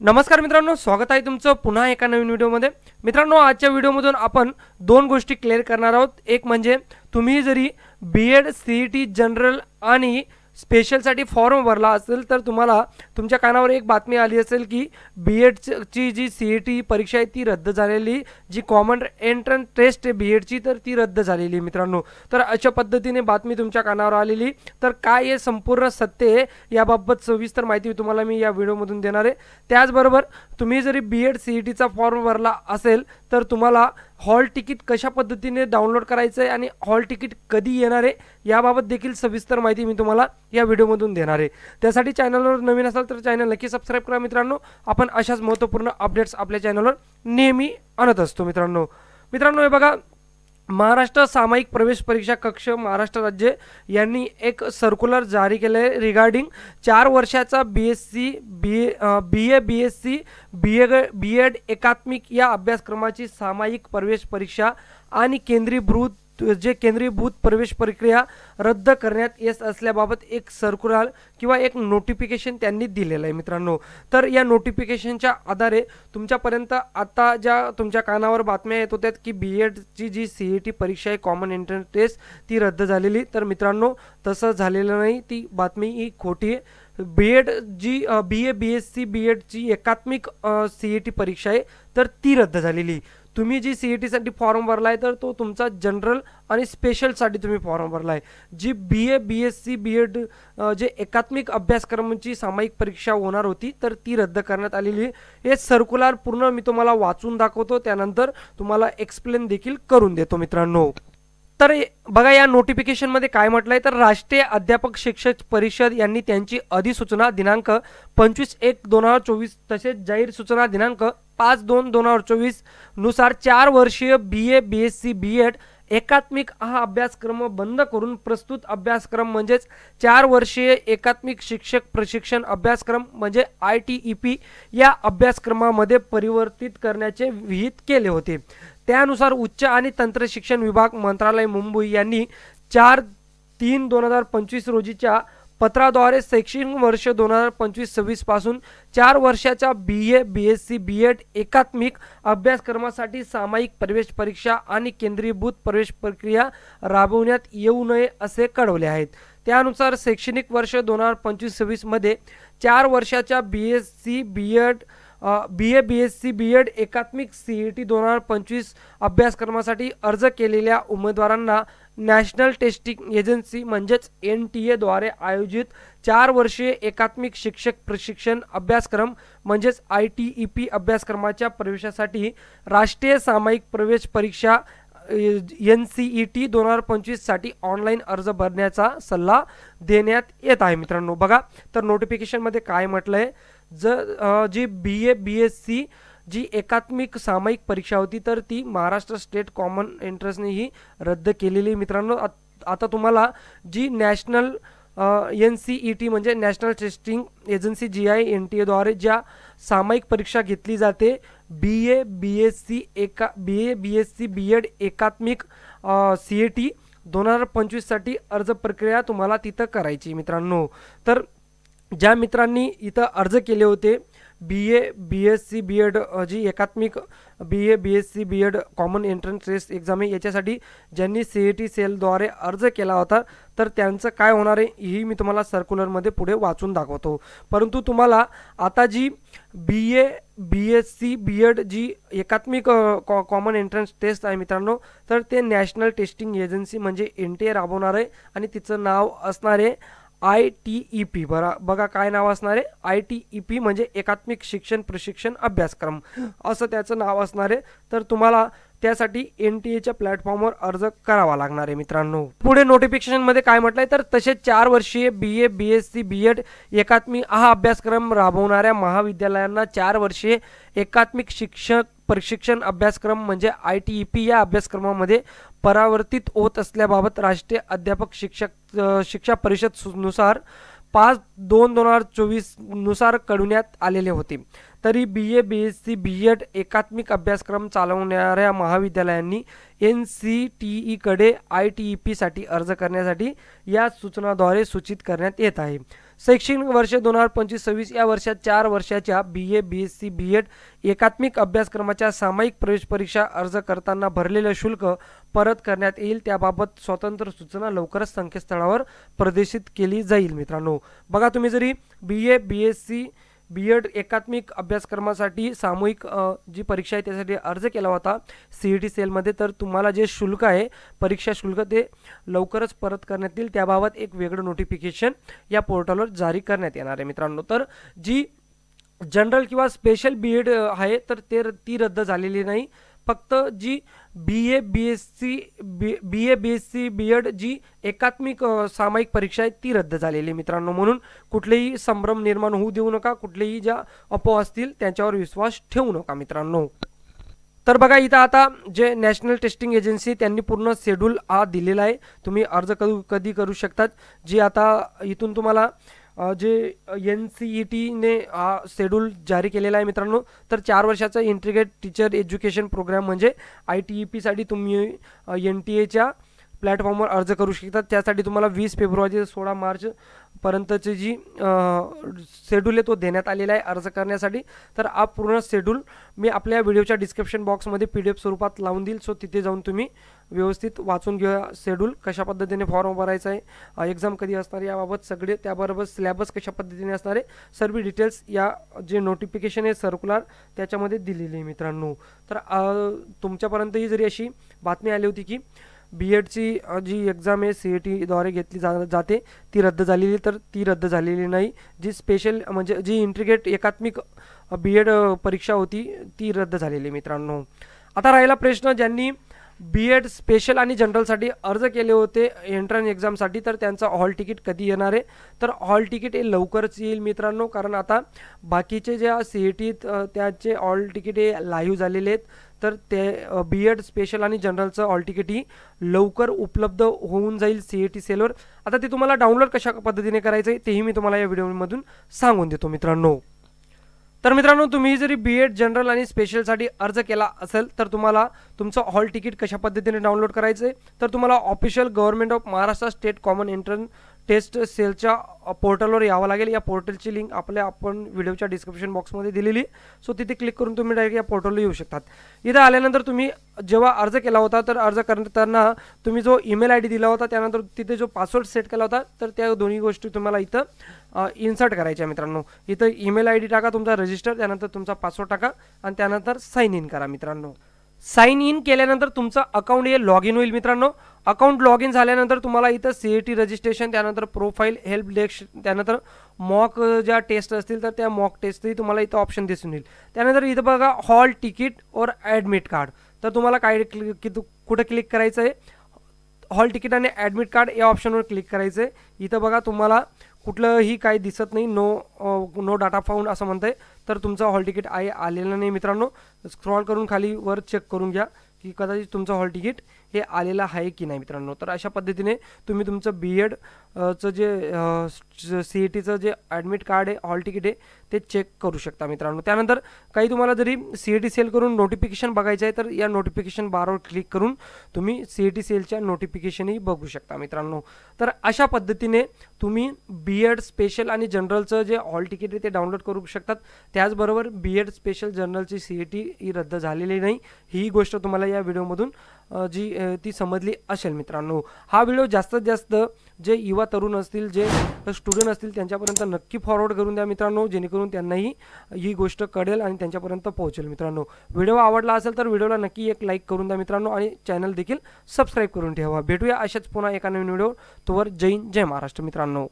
नमस्कार मित्रांनो, स्वागत आहे तुमचं पुन्हा एका नवीन व्हिडिओमध्ये। मित्रांनो, आजच्या व्हिडिओमधून आपण दोन गोष्टी क्लिअर करणार आहोत। एक म्हणजे तुम्ही जरी बीएड सीईटी जनरल आणि स्पेशलसाठी फॉर्म भरला असेल तर तुम्हाला तुमच्या कानावर एक बातमी आली असेल की बीएडची जी सीईटी परीक्षा आहे ती रद्द झालेली, जी कॉमन एंट्रन्स टेस्ट आहे बीएडची तर ती रद्द झालेली मित्रांनो। तर अशा पद्धतीने बातमी तुमच्या कानावर आलेली, तर काय हे संपूर्ण सत्य आहे याबाबत सविस्तर माहिती तुम्हाला मी या व्हिडिओमधून देणार आहे। त्याचबरोबर तुम्ही जरी बीएड सीईटीचा फॉर्म भरला असेल तर तुम्हाला हॉल तिकीट कशा पद्धतीने डाउनलोड करायचं आहे आणि हॉल तिकीट कधी येणार आहे याबाबत देखील सविस्तर माहिती मी तुम्हाला या व्हिडिओमधून देणार आहे। त्यासाठी चॅनलवर नवीन असाल तर चॅनल नक्की सबस्क्राइब करा मित्रांनो। आपण अशाच महत्त्वपूर्ण अपडेट्स आपल्या चॅनलवर नेहमी आणत असतो मित्रांनो। हे बघा, महाराष्ट्र सामायिक प्रवेश परीक्षा कक्ष महाराष्ट्र राज्य यांनी एक सर्क्युलर जारी केले आहे रिगार्डिंग 4 वर्षाचा बीएससी बीएससी बीएड एकात्मिक या अभ्यासक्रमाची सामायिक प्रवेश परीक्षा आणि केंद्रीभूत प्रवेश प्रक्रिया रद्द करण्यात येत असल्याबाबत एक सर्क्युलर किंवा एक नोटिफिकेशन त्यांनी दिलेलं आहे मित्रांनो। तर या नोटिफिकेशनच्या आधारे तुमच्यापर्यंत आता ज्या तुमच्या कानावर बातम्या येत होत्या की बीएडची जी सीईटी परीक्षा आहे कॉमन एंट्रन्स टेस्ट ती रद्द झालेली, तर मित्रांनो तसं झालेलं नाही, ती बातमी ही खोटी आहे। बीएड जी बीएससी बीएडची एकात्मिक सीईटी परीक्षा आहे तर ती रद्द झालेली। तुम्ही जी सीईटीसाठी फॉर्म भरला आहे तर तो तुमचा जनरल आणि स्पेशलसाठी तुम्ही फॉर्म भरला आहे। जी बीएससी बीएड जे एकात्मिक अभ्यासक्रमाची सामायिक परीक्षा होणार होती तर ती रद्द करण्यात आलेली आहे। हे सर्क्युलर पूर्ण मी तुम्हाला वाचून दाखवतो, त्यानंतर तुम्हाला एक्सप्लेन देखील करून देतो मित्रांनो। तर बघा, या नोटिफिकेशनमध्ये काय म्हटलंय तर राष्ट्रीय अध्यापक शिक्षक परिषद यांनी त्यांची अधिसूचना दिनांक 25/1/2024 तसेच जाहीर सूचना दिनांक 5/2/2024 नुसार 4 वर्षीय बीएससी बीएड एकात्मिक हा अभ्यासक्रम बंद करून प्रस्तुत अभ्यासक्रम म्हणजेच 4 वर्षीय एकात्मिक शिक्षक प्रशिक्षण अभ्यासक्रम म्हणजे ITEP या अभ्यासक्रमामध्ये परिवर्तित करण्याचे विहित केले होते। त्यानुसार उच्च आणि तंत्र शिक्षण विभाग मंत्रालय मुंबई यांनी 4/3/2025 रोजीच्या पत्राद्वारे शैक्षणिक वर्ष 2025-26 पासून 4 वर्षाच्या बीएससी बीएड एकात्मिक अभ्यासक्रमासाठी सामायिक प्रवेश परीक्षा आणि केंद्रीभूत प्रवेश प्रक्रिया राबवण्यात येऊ नये असे कळवले आहेत। त्यानुसार शैक्षणिक वर्ष 2025-26 मध्ये 4 वर्षाच्या बीएससी बीएड एकात्मिक सीईटी 2025 अभ्यासक्रमासाठी अर्ज केलेल्या उमेदवारांना नॅशनल टेस्टिंग एजन्सी म्हणजेच NTA द्वारे आयोजित 4 वर्षीय एकात्मिक शिक्षक प्रशिक्षण अभ्यासक्रम म्हणजेच ITEP अभ्यासक्रमाच्या प्रवेशासाठी राष्ट्रीय सामायिक प्रवेश परीक्षा NCET 2025 साठी ऑनलाईन अर्ज भरण्याचा सल्ला देण्यात येत आहे मित्रांनो। बघा, तर नोटिफिकेशन मध्ये काय म्हटलंय, जी बीएससी जी एकात्मिक सामायिक परीक्षा होती तर ती महाराष्ट्र स्टेट कॉमन एंट्रन्सने ही रद्द केलेली मित्रांनो। आता तुम्हाला जी नॅशनल NCET म्हणजे नॅशनल टेस्टिंग एजन्सी NTA द्वारे ज्या सामायिक परीक्षा घेतली जाते बीएससी बीएड एकात्मिक CET 2025 साठी अर्ज प्रक्रिया तुम्हाला तिथं करायची मित्रांनो। तर ज्या मित्रांनी इथं अर्ज केले होते बीएससी बीएड जी एकात्मिक BSc BEd common entrance test exam आहे याच्यासाठी ज्यांनी CET सेलद्वारे अर्ज केला होता तर त्यांचं काय होणार आहे ही मी तुम्हाला सर्क्युलरमध्ये पुढे वाचून दाखवतो। परंतु तुम्हाला आता जी बीएससी बीएड जी एकात्मिक कॉमन एंट्रन्स टेस्ट आहे मित्रांनो तर ते नॅशनल टेस्टिंग एजन्सी म्हणजे NTA राबवणार आहे आणि तिचं नाव असणार आहे ITEP। बघा काय नाव असणार आहे, ITEP म्हणजे एकात्मिक शिक्षण प्रशिक्षण अभ्यासक्रम असं त्याचं नाव असणार आहे। तर तुम्हाला त्यासाठी NTA प्लॅटफॉर्मवर अर्ज करावा लागणार आहे मित्रांनो। पुढे नोटिफिकेशन मध्ये काय म्हटलंय तर तसेच 4 वर्षीय बीएससी बीएड एकात्मिक हा अभ्यासक्रम राबवणाऱ्या महाविद्यालयांना 4 वर्षीय एकात्मिक शिक्षक प्रशिक्षण अभ्यासक्रम म्हणजे ITEP या अभ्यासक्रमामध्ये परावर्तित होत असल्याबाबत राष्ट्रीय अध्यापक शिक्षा परिषद नुसार 5/2/2024 नुसार कळवण्यात आलेले होते। तरी बीएससी बीएड एकात्मिक अभ्यासक्रम चालवणाऱ्या महाविद्यालयांनी NCTE कडे ITEP साठी अर्ज करण्यासाठी या सूचनाद्वारे सूचित करण्यात येत आहे। शैक्षणिक वर्ष 2025-26 या वर्षात 4 वर्षाच्या BA BSc BEd एकात्मिक अभ्यासक्रमाच्या सामायिक प्रवेश परीक्षा अर्ज करताना भरलेले शुल्क परत करण्यात येईल, त्याबाबत स्वतंत्र सूचना लवकरच संकेतस्थळावर प्रदर्शित केली जाईल. मित्रांनो बघा, तुम्ही जरी BA BSc BEd एकात्मिक अभ्यासक्रमासाठी सामूहिक जी परीक्षा आहे त्यासाठी अर्ज केला होता CET सेलमध्ये, तर तुम्हाला जे शुल्क आहे परीक्षा शुल्क ते लवकरच परत करण्यात येईल, त्याबाबत एक वेगळं नोटिफिकेशन या पोर्टलवर जारी करण्यात येणार आहे. मित्रांनो, तर जी जनरल किंवा स्पेशल BEd आहे तर ती रद्द झालेली नाही. फक्त जी BA BSc BEd जी एकात्मिक सामायिक परीक्षा आहे ती रद्द झालेली मित्रांनो. म्हणून कुठलेही संभ्रम निर्माण होऊ देऊ नका, कुठलेही ज्या अफवा असतील त्यांच्यावर विश्वास ठेवू नका मित्रांनो. तर बघा, इथं आता जे नॅशनल टेस्टिंग एजन्सी त्यांनी पूर्ण शेड्यूल हा दिलेला आहे, तुम्ही अर्ज कधी करू शकतात. जी आता इथून तुम्हाला जे NCET ने हा शेड्यूल जारी केलेला आहे मित्रांनो. तर 4 वर्षाचा इंटिग्रेट टीचर एज्युकेशन प्रोग्राम म्हणजे ITEP साठी तुम्ही NTA प्लॅटफॉर्मवर अर्ज करू शकतात. त्यासाठी तुम्हाला 20 फेब्रुवारी ते 16 मार्च पर्यंतची जी शेड्यूल आहे तो देण्यात आलेला आहे अर्ज करण्यासाठी. तर हा पूर्ण शेड्यूल मी आपल्या व्हिडिओच्या डिस्क्रिप्शन बॉक्समध्ये PDF स्वरूपात लावून देईल, सो तिथे जाऊन तुम्ही व्यवस्थित वाचून घ्या शेड्यूल, कशा पद्धतीने फॉर्म भरायचा आहे, एक्झाम कधी असणार याबाबत सगळे, त्याबरोबर सिलेबस कशा पद्धतीने असणार आहे सर्व डिटेल्स या जे नोटिफिकेशन आहे सर्क्युलर त्याच्यामध्ये दिलेली आहे मित्रांनो. तर तुमच्यापर्यंतही जरी अशी बातमी आली होती की BEdची जी एक्झाम आहे CET द्वारे घेतली जाते ती रद्द झालेली, तर ती रद्द झालेली नाही. जी स्पेशल म्हणजे जी इंटिग्रेट एकात्मिक BEd परीक्षा होती ती रद्द झालेली मित्रांनो. आता राहिला प्रश्न ज्यांनी BEd स्पेशल आणि जनरलसाठी अर्ज केले होते एंट्रन्स एक्झामसाठी, तर त्यांचा हॉल तिकीट कधी येणार आहे. तर हॉल तिकीट हे लवकरच येईल मित्रांनो, कारण आता बाकीचे ज्या CET त्याचे हॉल तिकीट हे लाईव्ह झालेले आहेत. तर ते BEd स्पेशल आणि जनरलचं हॉल तिकीट ही लवकर उपलब्ध होऊन जाईल CET सेलवर. आता ते तुम्हाला डाउनलोड कशा पद्धतीने करायचं आहे तेही मी तुम्हाला या व्हिडिओमधून सांगून देतो मित्रांनो. तर मित्रांनो, तुम्ही जरी BEd जनरल आणि स्पेशलसाठी अर्ज केला असेल तर तुम्हाला तुमचं हॉल तिकीट कशा पद्धतीने डाउनलोड करायचं आहे, तर तुम्हाला official government of Maharashtra state common entrance test सेलच्या पोर्टलवर यावं लागेल. या पोर्टलची लिंक आपण व्हिडिओच्या डिस्क्रिप्शन बॉक्समध्ये दिलेली, सो तिथे क्लिक करून तुम्ही डायरेक्ट या पोर्टलवर येऊ शकतात. इथं आल्यानंतर तुम्ही जेव्हा अर्ज केला होता तर अर्ज करताना तुम्ही जो ईमेल ID दिला होता त्यानंतर तिथे जो पासवर्ड सेट केला होता तर त्या दोन्ही गोष्टी तुम्हाला इथं इन्सर्ट करायच्या मित्रांनो. इथं ईमेल ID टाका तुमचा रजिस्टर, त्यानंतर तुमचा पासवर्ड टाका आणि त्यानंतर साइन इन करा मित्रांनो. साइन इन केल्यानंतर तुमचं अकाउंट हे लॉग इन होईल मित्रांनो. अकाउंट लॉग इन झाल्यानंतर तुम्हाला इथं CET रजिस्ट्रेशन, त्यानंतर प्रोफाईल, हेल्प डेस्क, त्यानंतर मॉक ज्या टेस्ट असतील तर त्या मॉक टेस्टही तुम्हाला इथं ऑप्शन दिसून येईल. त्यानंतर इथं बघा हॉल तिकीट और ॲडमिट कार्ड, तर तुम्हाला काय कुठं क्लिक करायचं आहे, हॉल तिकीट आणि ॲडमिट कार्ड या ऑप्शनवर क्लिक करायचं आहे. इथं बघा तुम्हाला कुठलंही काही दिसत नाही, नो डाटा फाउंड असं म्हणतंय, तर तुमचं हॉल तिकीट आलेलं नाही मित्रांनो. स्क्रॉल करून खाली वर चेक करून घ्या की कदाचित तुमचं हॉल तिकीट हे आलेलं आहे की नाही मित्रांनो. तर अशा पद्धतीने तुम्ही तुमचं BEd चं जे CETचं जे ॲडमिट कार्ड आहे, हॉल तिकीट आहे ते चेक करू शकता मित्रांनो. त्यानंतर काही तुम्हाला जरी CET सेल करून नोटिफिकेशन बघायचं आहे तर या नोटिफिकेशन बारवर क्लिक करून तुम्ही CET सेलच्या नोटिफिकेशनही बघू शकता मित्रांनो. तर अशा पद्धतीने तुम्ही BEd स्पेशल आणि जनरलचं जे हॉल तिकीट आहे ते डाउनलोड करू शकतात. त्याचबरोबर BEd स्पेशल जनरलची CET ही रद्द झालेली नाही, ही गोष्ट तुम्हाला या व्हिडिओमधून जी ती समजली असेल मित्रांनो. हा व्हिडिओ जास्तीत जास्त जे युवा तरुण असतील, जे स्टुडंट असतील त्यांच्यापर्यंत नक्की फॉरवर्ड करून द्या मित्रांनो, जेणेकरून त्यांनाही ही गोष्ट कळेल आणि त्यांच्यापर्यंत पोहोचेल मित्रांनो. व्हिडिओ आवडला असेल तर व्हिडिओला नक्की एक लाईक करून द्या मित्रांनो आणि चॅनल देखील सबस्क्राईब करून ठेवा. भेटूया अशाच पुन्हा एका नवीन व्हिडिओ. तोवर जय हिंद, जय महाराष्ट्र मित्रांनो.